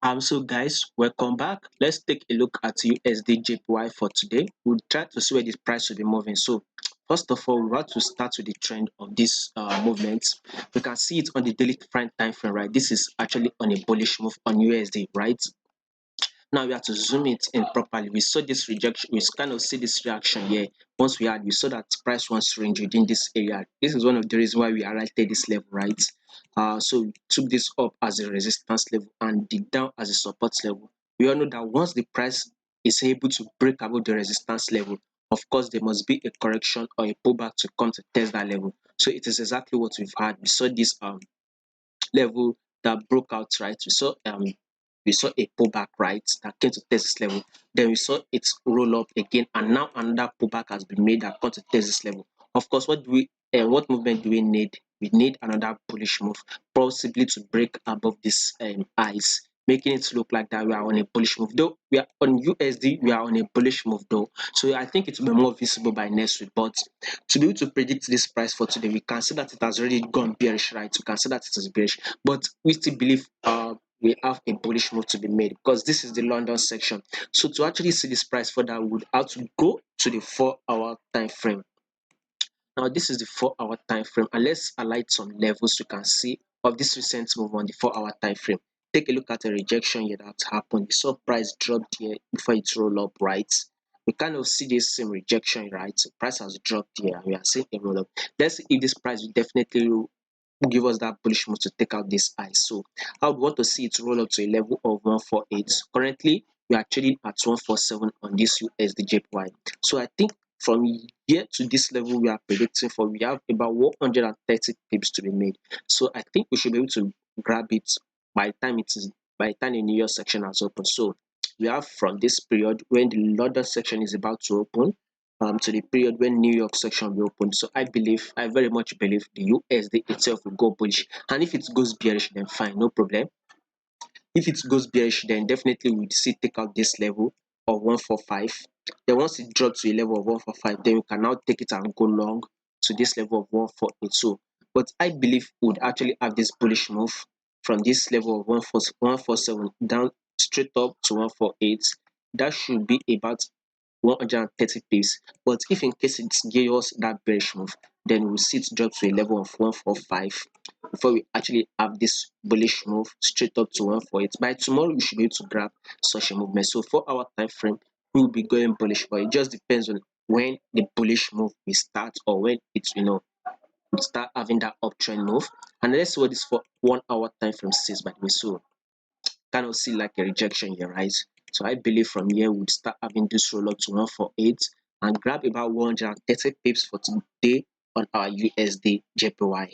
So guys, welcome back. Let's take a look at USDJPY for today. We'll try to see where this price will be moving. So first of all, we want to start with the trend of this movement. We can see it on the daily time frame, right? This is actually on a bullish move on USD, right? Now we have to zoom it in properly. We saw this rejection, we kind of see this reaction here. Once we saw that price wants to range within this area. This is one of the reasons why we highlighted this level, right? So we took this up as a resistance level and the down as a support level. We all know that once the price is able to break above the resistance level, of course there must be a correction or a pullback to come to test that level. So it is exactly what we've had. We saw this level that broke out, right? We saw a pullback, right, that came to test this level. Then we saw it roll up again, and now another pullback has been made that come to test this level. Of course, what movement do we need? We need another bullish move, possibly to break above this highs, making it look like that we are on a bullish move. Though we are on USD, we are on a bullish move though. So I think it will be more visible by next week. But to be able to predict this price for today, we can see that it has already gone bearish, right? We can see that it is bearish, but we still believe we have a bullish move to be made because this is the London section. So to actually see this price further, we would have to go to the 4-hour time frame. Now this is the 4-hour time frame, and let's highlight some levels you can see of this recent move on the 4-hour time frame. Take a look at the rejection here that happened. We saw price dropped here before it roll up, right? We kind of see this same rejection, right? So price has dropped here and we are seeing a roll up. Let's see if this price will definitely give us that bullish move to take out this high. So I would want to see it roll up to a level of 148. Currently we are trading at 147 on this USDJPY. So I think from here to this level we are predicting for, we have about 130 pips to be made. So I think we should be able to grab it by the time the New York section has opened. So we have from this period when the London section is about to open to the period when New York section will open. So I very much believe the USD itself will go bullish. And if it goes bearish, then fine, no problem. If it goes bearish, then definitely we'll see take out this level of 145. Then once it drops to a level of 145, then we can now take it and go long to this level of 148. So, but I believe we would actually have this bullish move from this level of 147 down straight up to 148. That should be about 130 pips. But if in case it gives us that bearish move, then we'll see it drop to a level of 145 before we actually have this bullish move straight up to 148. By tomorrow, we should be able to grab such a movement. So for our time frame, we will be going bullish, but it just depends on when the bullish move will start or when it's we start having that uptrend move. And let's see what this for 1 hour time frame says, by the way. So kind of see like a rejection here, right? So I believe from here we'd start having this roll up to 148 and grab about 130 pips for today on our USD JPY.